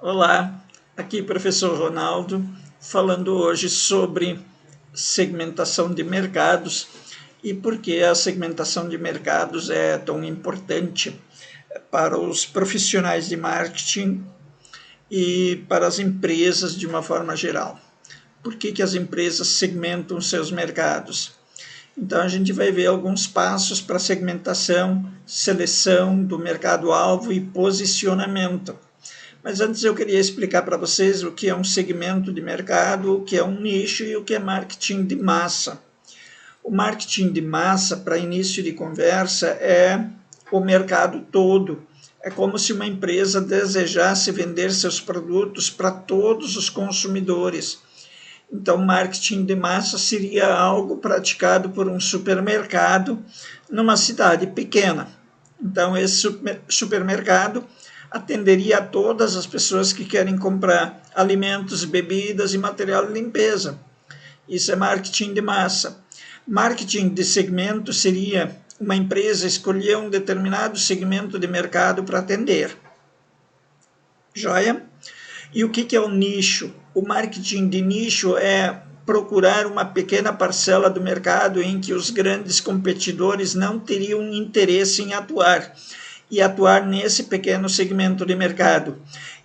Olá, aqui professor Ronaldo, falando hoje sobre segmentação de mercados e por que a segmentação de mercados é tão importante para os profissionais de marketing e para as empresas de uma forma geral. Por que as empresas segmentam seus mercados? Então, a gente vai ver alguns passos para segmentação, seleção do mercado-alvo e posicionamento. Mas antes eu queria explicar para vocês o que é um segmento de mercado, o que é um nicho e o que é marketing de massa. O marketing de massa, para início de conversa, é o mercado todo. É como se uma empresa desejasse vender seus produtos para todos os consumidores. Então, marketing de massa seria algo praticado por um supermercado numa cidade pequena. Então, esse supermercado atenderia a todas as pessoas que querem comprar alimentos, bebidas e material de limpeza. Isso é marketing de massa. Marketing de segmento seria uma empresa escolher um determinado segmento de mercado para atender. Joia? E o que é o nicho? O marketing de nicho é procurar uma pequena parcela do mercado em que os grandes competidores não teriam interesse em atuar e atuar nesse pequeno segmento de mercado.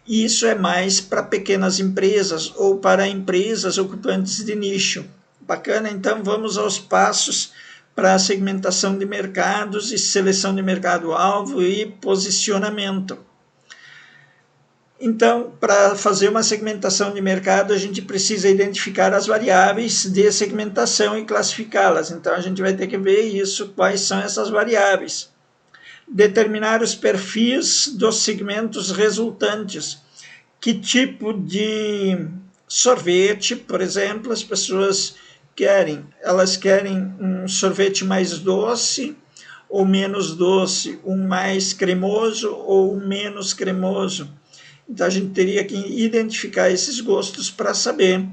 Isso é mais para pequenas empresas ou para empresas ocupantes de nicho. Bacana? Então vamos aos passos para a segmentação de mercados e seleção de mercado-alvo e posicionamento. Então, para fazer uma segmentação de mercado, a gente precisa identificar as variáveis de segmentação e classificá-las. Então, a gente vai ter que ver isso, quais são essas variáveis. Determinar os perfis dos segmentos resultantes. Que tipo de sorvete, por exemplo, as pessoas querem? Elas querem um sorvete mais doce ou menos doce, um mais cremoso ou menos cremoso. Então, a gente teria que identificar esses gostos para saber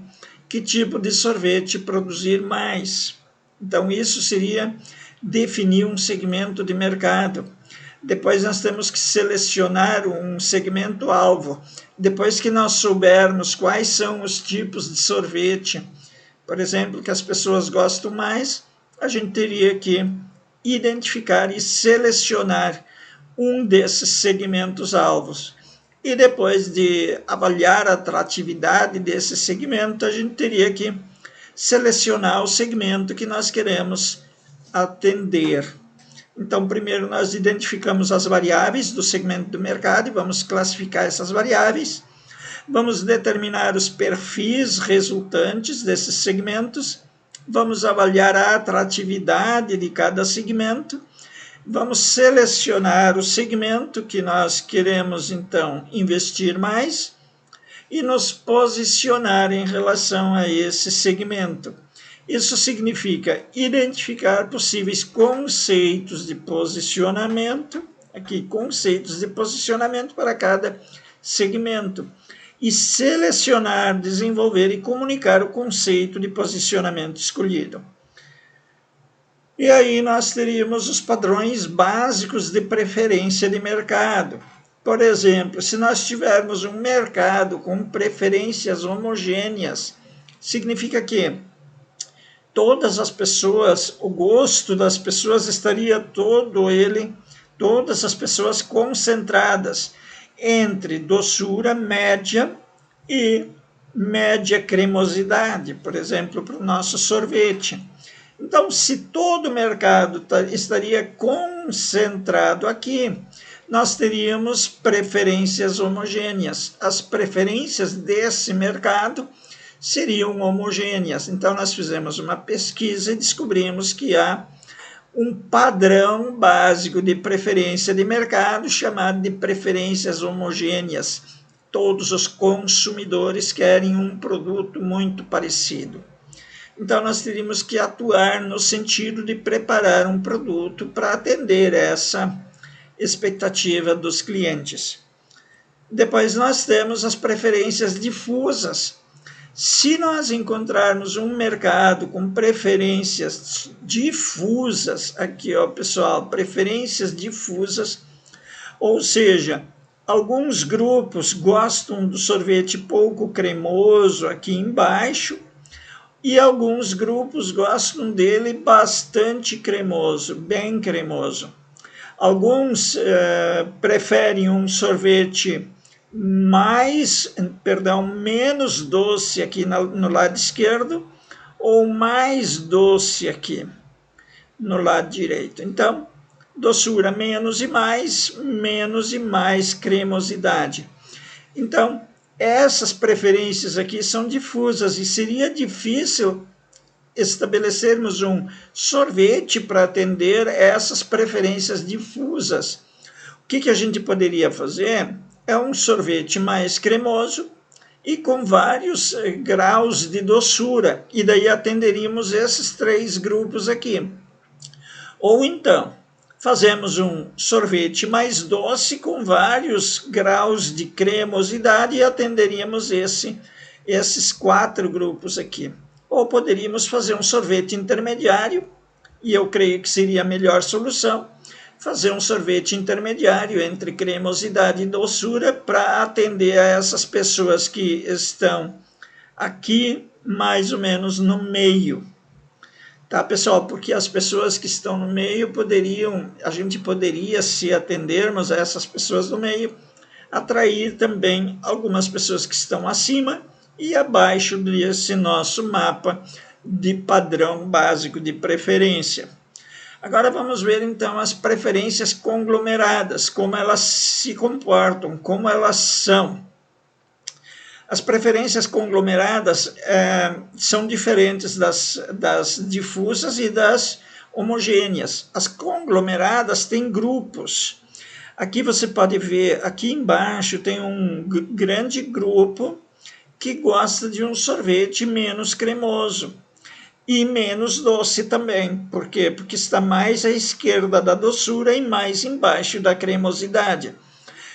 que tipo de sorvete produzir mais. Então, isso seria definir um segmento de mercado. Depois, nós temos que selecionar um segmento-alvo. Depois que nós soubermos quais são os tipos de sorvete, por exemplo, que as pessoas gostam mais, a gente teria que identificar e selecionar um desses segmentos-alvos. E depois de avaliar a atratividade desse segmento, a gente teria que selecionar o segmento que nós queremos atender. Então, primeiro nós identificamos as variáveis do segmento do mercado e vamos classificar essas variáveis. Vamos determinar os perfis resultantes desses segmentos. Vamos avaliar a atratividade de cada segmento. Vamos selecionar o segmento que nós queremos, então, investir mais e nos posicionar em relação a esse segmento. Isso significa identificar possíveis conceitos de posicionamento, aqui, conceitos de posicionamento para cada segmento, e selecionar, desenvolver e comunicar o conceito de posicionamento escolhido. E aí nós teríamos os padrões básicos de preferência de mercado. Por exemplo, se nós tivermos um mercado com preferências homogêneas, significa que todas as pessoas, o gosto das pessoas estaria todas as pessoas concentradas entre doçura média e média cremosidade, por exemplo, para o nosso sorvete. Então, se todo o mercado estaria concentrado aqui, nós teríamos preferências homogêneas. As preferências desse mercado seriam homogêneas. Então, nós fizemos uma pesquisa e descobrimos que há um padrão básico de preferência de mercado chamado de preferências homogêneas. Todos os consumidores querem um produto muito parecido. Então, nós teríamos que atuar no sentido de preparar um produto para atender essa expectativa dos clientes. Depois, nós temos as preferências difusas. Se nós encontrarmos um mercado com preferências difusas, aqui, ó, pessoal, preferências difusas, ou seja, Alguns grupos gostam do sorvete pouco cremoso aqui embaixo, e alguns grupos gostam dele bastante cremoso, bem cremoso. Alguns preferem um sorvete menos doce aqui no lado esquerdo, ou mais doce aqui no lado direito. Então, doçura menos e mais cremosidade. Então, essas preferências aqui são difusas e seria difícil estabelecermos um sorvete para atender essas preferências difusas. O que a gente poderia fazer é um sorvete mais cremoso e com vários graus de doçura, e daí atenderíamos esses 3 grupos aqui. Ou então, fazemos um sorvete mais doce com vários graus de cremosidade e atenderíamos esses 4 grupos aqui. Ou poderíamos fazer um sorvete intermediário, e eu creio que seria a melhor solução, fazer um sorvete intermediário entre cremosidade e doçura para atender a essas pessoas que estão aqui mais ou menos no meio. Tá, pessoal? Porque as pessoas que estão no meio a gente poderia, se atendermos a essas pessoas do meio, atrair também algumas pessoas que estão acima e abaixo desse nosso mapa de padrão básico de preferência. Agora vamos ver então as preferências conglomeradas, como elas se comportam, como elas são. As preferências conglomeradas são diferentes das difusas e das homogêneas. As conglomeradas têm grupos. Aqui você pode ver, aqui embaixo tem um grande grupo que gosta de um sorvete menos cremoso e menos doce também. Por quê? Porque está mais à esquerda da doçura e mais embaixo da cremosidade.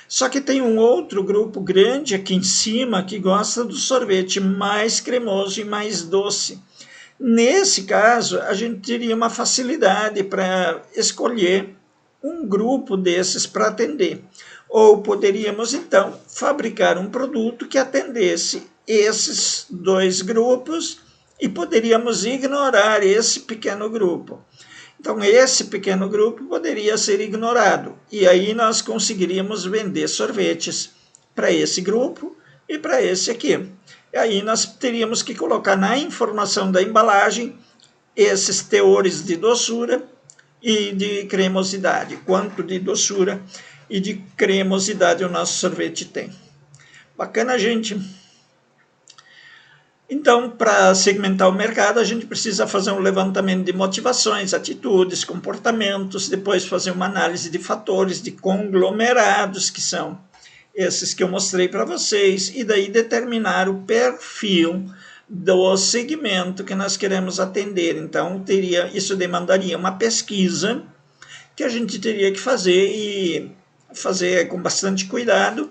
Só que tem um outro grupo grande aqui em cima que gosta do sorvete mais cremoso e mais doce. Nesse caso, a gente teria uma facilidade para escolher um grupo desses para atender. Ou poderíamos, então, fabricar um produto que atendesse esses 2 grupos e poderíamos ignorar esse pequeno grupo. Então, esse pequeno grupo poderia ser ignorado, e aí nós conseguiríamos vender sorvetes para esse grupo e para esse aqui. E aí nós teríamos que colocar na informação da embalagem esses teores de doçura e de cremosidade, quanto de doçura e de cremosidade o nosso sorvete tem. Bacana, gente? Então, para segmentar o mercado, a gente precisa fazer um levantamento de motivações, atitudes, comportamentos, depois fazer uma análise de fatores, de conglomerados, que são esses que eu mostrei para vocês, e daí determinar o perfil do segmento que nós queremos atender. Então, isso demandaria uma pesquisa que a gente teria que fazer, e fazer com bastante cuidado,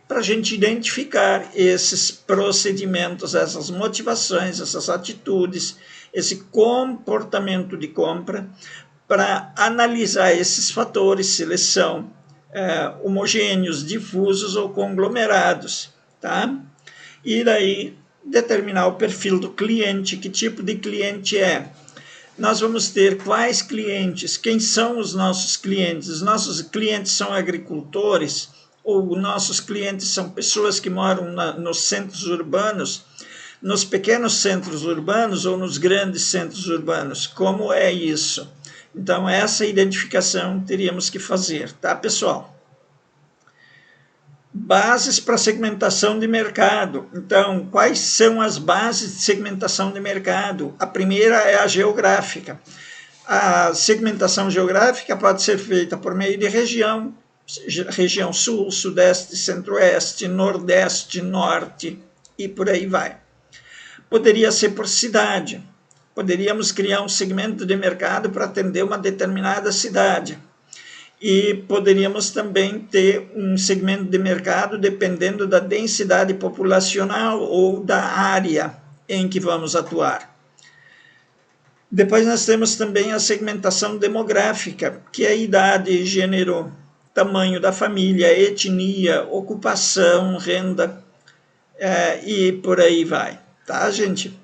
para a gente identificar esses procedimentos, essas motivações, essas atitudes, esse comportamento de compra, para analisar esses fatores, se eles são homogêneos, difusos ou conglomerados, tá? E daí determinar o perfil do cliente, que tipo de cliente é. Nós vamos ter quais clientes, quem são os nossos clientes. Os nossos clientes são agricultores, ou nossos clientes são pessoas que moram nos centros urbanos, nos pequenos centros urbanos ou nos grandes centros urbanos. Como é isso? Então, essa identificação teríamos que fazer, tá, pessoal? Bases para segmentação de mercado. Então, quais são as bases de segmentação de mercado? A primeira é a geográfica. A segmentação geográfica pode ser feita por meio de região sul, sudeste, centro-oeste, nordeste, norte e por aí vai. Poderia ser por cidade. Poderíamos criar um segmento de mercado para atender uma determinada cidade. E poderíamos também ter um segmento de mercado dependendo da densidade populacional ou da área em que vamos atuar. Depois nós temos também a segmentação demográfica, que é idade, gênero, tamanho da família, etnia, ocupação, renda, e por aí vai, tá, gente?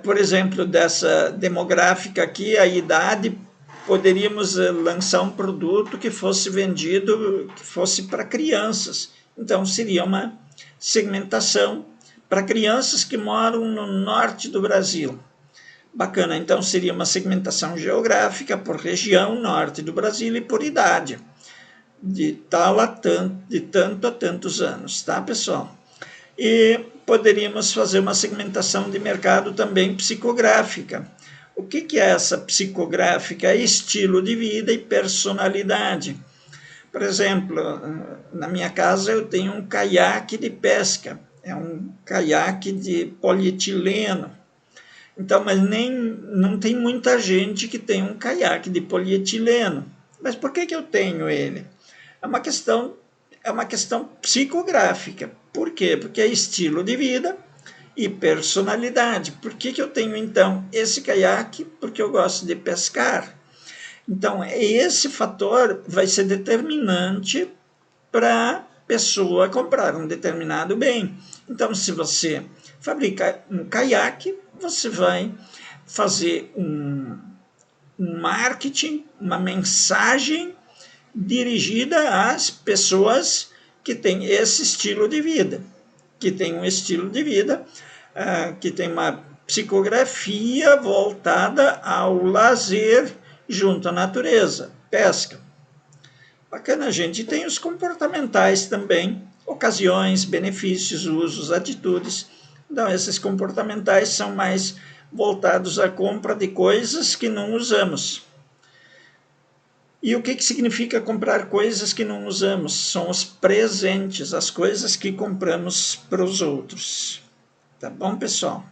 Por exemplo, dessa demográfica aqui, a idade, poderíamos lançar um produto que fosse vendido, que fosse para crianças. Então, seria uma segmentação para crianças que moram no norte do Brasil. Bacana, então seria uma segmentação geográfica por região, norte do Brasil, e por idade, de tal a tanto, de tanto a tantos anos, tá, pessoal? E poderíamos fazer uma segmentação de mercado também psicográfica. O que é essa psicográfica? É estilo de vida e personalidade. Por exemplo, na minha casa eu tenho um caiaque de pesca, é um caiaque de polietileno. Então, mas não tem muita gente que tem um caiaque de polietileno. Mas por que eu tenho ele? É uma questão psicográfica. Por quê? Porque é estilo de vida e personalidade. Por que eu tenho, então, esse caiaque? Porque eu gosto de pescar. Então, esse fator vai ser determinante para a pessoa comprar um determinado bem. Então, se você fabrica um caiaque, você vai fazer um marketing, uma mensagem dirigida às pessoas que têm esse estilo de vida, que tem um estilo de vida, que tem uma psicografia voltada ao lazer junto à natureza, pesca. Bacana, gente. E tem os comportamentais também, ocasiões, benefícios, usos, atitudes. Então, esses comportamentais são mais voltados à compra de coisas que não usamos. E o que significa comprar coisas que não usamos? São os presentes, as coisas que compramos para os outros. Tá bom, pessoal?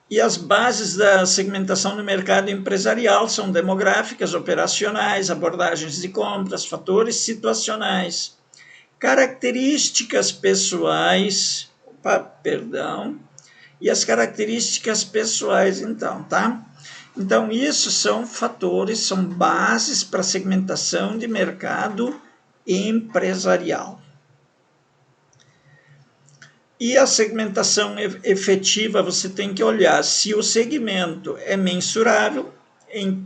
E as bases da segmentação do mercado empresarial são demográficas, operacionais, abordagens de compras, fatores situacionais, características pessoais, e as características pessoais, então, tá? Então, isso são fatores, são bases para segmentação de mercado empresarial. E a segmentação efetiva, você tem que olhar se o segmento é mensurável em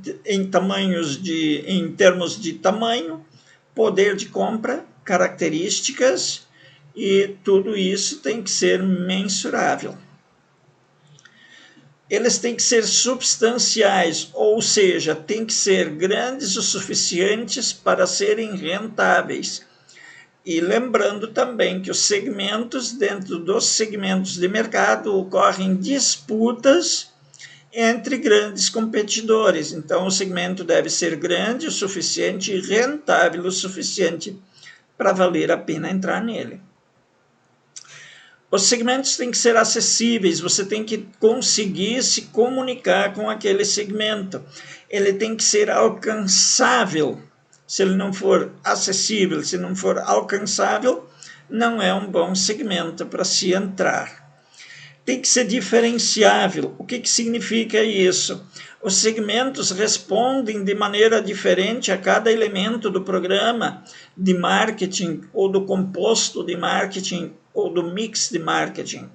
termos de tamanho, poder de compra, características, e tudo isso tem que ser mensurável. Eles têm que ser substanciais, ou seja, têm que ser grandes o suficientes para serem rentáveis. E lembrando também que os segmentos, dentro dos segmentos de mercado, ocorrem disputas entre grandes competidores. Então, o segmento deve ser grande o suficiente e rentável o suficiente para valer a pena entrar nele. Os segmentos têm que ser acessíveis, você tem que conseguir se comunicar com aquele segmento. Ele tem que ser alcançável. Se ele não for acessível, se não for alcançável, não é um bom segmento para se entrar. Tem que ser diferenciável. O que significa isso? Os segmentos respondem de maneira diferente a cada elemento do programa de marketing ou do composto de marketing ou do mix de marketing.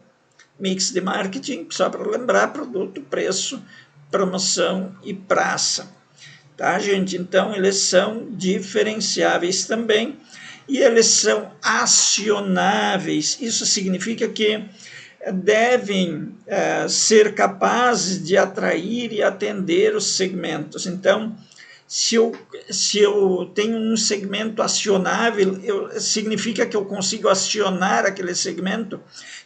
Mix de marketing, só para lembrar, produto, preço, promoção e praça. Tá, gente? Então, eles são diferenciáveis também e eles são acionáveis. Isso significa que devem ser capazes de atrair e atender os segmentos. Então, se eu tenho um segmento acionável, significa que eu consigo acionar aquele segmento,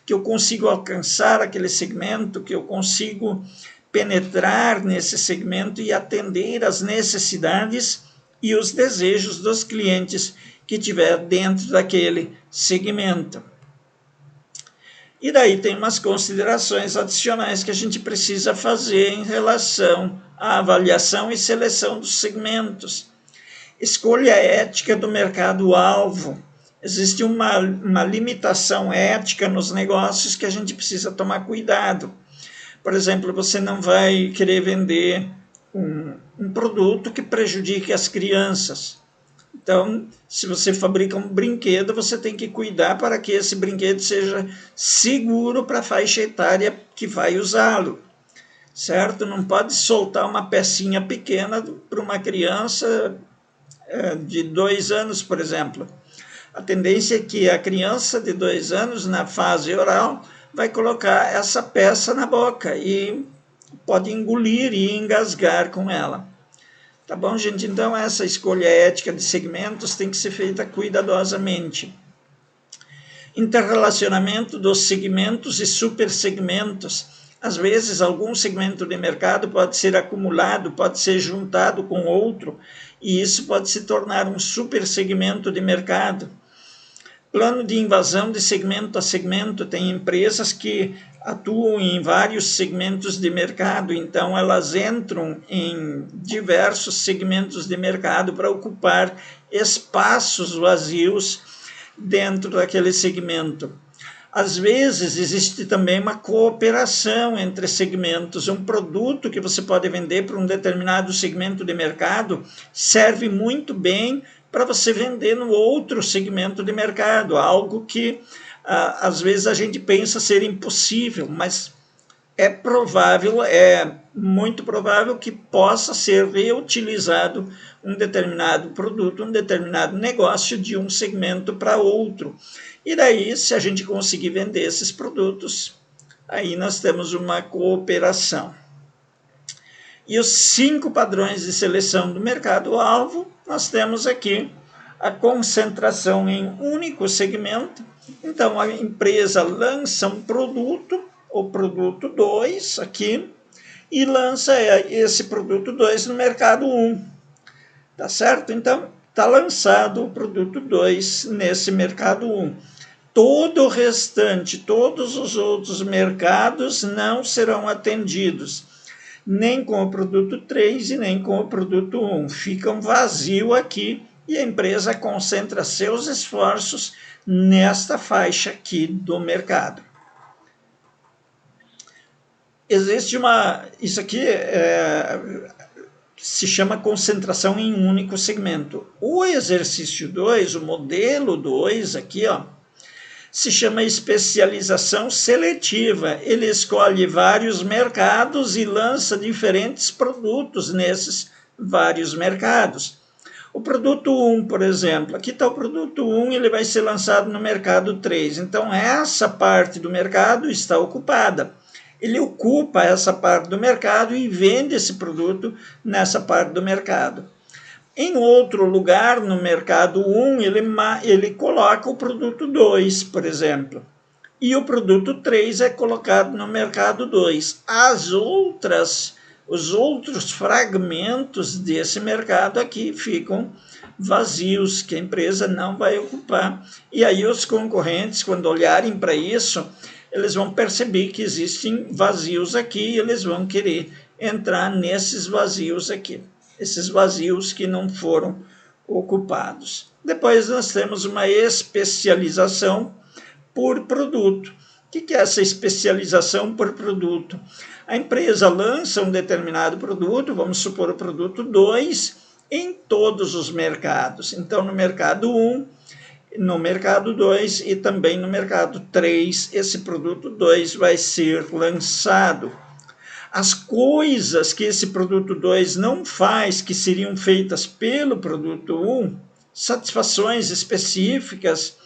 que eu consigo alcançar aquele segmento, que eu consigo penetrar nesse segmento e atender as necessidades e os desejos dos clientes que tiver dentro daquele segmento. E daí tem umas considerações adicionais que a gente precisa fazer em relação à avaliação e seleção dos segmentos. Escolha ética do mercado-alvo. Existe uma limitação ética nos negócios que a gente precisa tomar cuidado. Por exemplo, você não vai querer vender um produto que prejudique as crianças. Então, se você fabrica um brinquedo, você tem que cuidar para que esse brinquedo seja seguro para a faixa etária que vai usá-lo, certo? Não pode soltar uma pecinha pequena para uma criança de 2 anos, por exemplo. A tendência é que a criança de 2 anos, na fase oral, vai colocar essa peça na boca e pode engolir e engasgar com ela. Tá bom, gente? Então, essa escolha ética de segmentos tem que ser feita cuidadosamente. Interrelacionamento dos segmentos e supersegmentos. Às vezes, algum segmento de mercado pode ser acumulado, pode ser juntado com outro, e isso pode se tornar um supersegmento de mercado. Plano de invasão de segmento a segmento. Tem empresas que atuam em vários segmentos de mercado, então elas entram em diversos segmentos de mercado para ocupar espaços vazios dentro daquele segmento. Às vezes, existe também uma cooperação entre segmentos. Um produto que você pode vender para um determinado segmento de mercado serve muito bem para você vender no outro segmento de mercado, algo que às vezes a gente pensa ser impossível, mas é provável, é muito provável que possa ser reutilizado um determinado produto, um determinado negócio de um segmento para outro. E daí, se a gente conseguir vender esses produtos, aí nós temos uma cooperação. E os 5 padrões de seleção do mercado-alvo, nós temos aqui a concentração em um único segmento. Então, a empresa lança um produto, o produto 2 aqui, e lança esse produto 2 no mercado 1. Tá certo? Então, está lançado o produto 2 nesse mercado 1. Todo o restante, todos os outros mercados não serão atendidos, nem com o produto 3 e nem com o produto 1. Ficam vazio aqui e a empresa concentra seus esforços nesta faixa aqui do mercado. Existe isso aqui se chama concentração em um único segmento. O exercício 2, o modelo 2 aqui, ó, se chama especialização seletiva. Ele escolhe vários mercados e lança diferentes produtos nesses vários mercados. O produto 1, por exemplo, aqui está o produto 1, ele vai ser lançado no mercado 3. Então, essa parte do mercado está ocupada. Ele ocupa essa parte do mercado e vende esse produto nessa parte do mercado. Em outro lugar, no mercado 1, ele coloca o produto 2, por exemplo. E o produto 3 é colocado no mercado 2. Os outros fragmentos desse mercado aqui ficam vazios, que a empresa não vai ocupar. E aí os concorrentes, quando olharem para isso, eles vão perceber que existem vazios aqui e eles vão querer entrar nesses vazios aqui. Esses vazios que não foram ocupados. Depois nós temos uma especialização por produto. O que é essa especialização por produto? A empresa lança um determinado produto, vamos supor o produto 2, em todos os mercados. Então, no mercado 1, no mercado 2 e também no mercado 3, esse produto 2 vai ser lançado. As coisas que esse produto 2 não faz, que seriam feitas pelo produto 1, satisfações específicas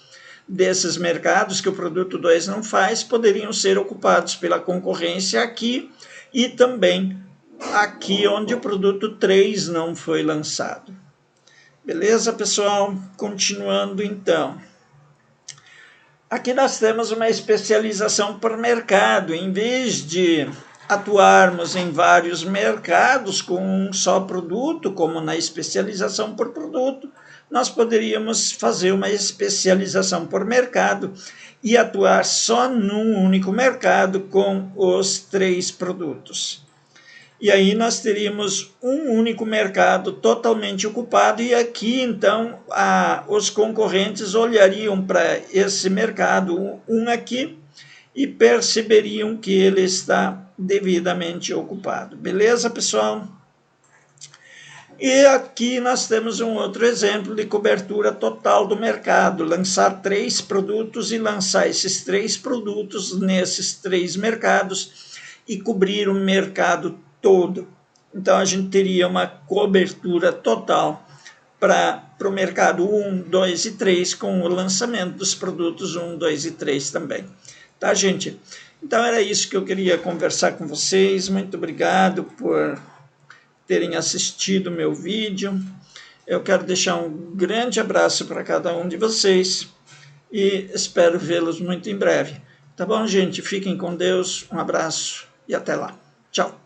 desses mercados que o produto 2 não faz, poderiam ser ocupados pela concorrência aqui e também aqui onde o produto 3 não foi lançado. Beleza, pessoal? Continuando então. Aqui nós temos uma especialização por mercado. Em vez de atuarmos em vários mercados com um só produto, como na especialização por produto, nós poderíamos fazer uma especialização por mercado e atuar só num único mercado com os 3 produtos. E aí nós teríamos um único mercado totalmente ocupado e aqui, então, os concorrentes olhariam para esse mercado, um aqui, e perceberiam que ele está devidamente ocupado. Beleza, pessoal? E aqui nós temos um outro exemplo de cobertura total do mercado, lançar 3 produtos e lançar esses 3 produtos nesses 3 mercados e cobrir o mercado todo. Então a gente teria uma cobertura total para o mercado 1, 2 e 3, com o lançamento dos produtos 1, 2 e 3 também. Tá, gente? Então era isso que eu queria conversar com vocês. Muito obrigado por terem assistido o meu vídeo. Eu quero deixar um grande abraço para cada um de vocês e espero vê-los muito em breve. Tá bom, gente? Fiquem com Deus. Um abraço e até lá. Tchau.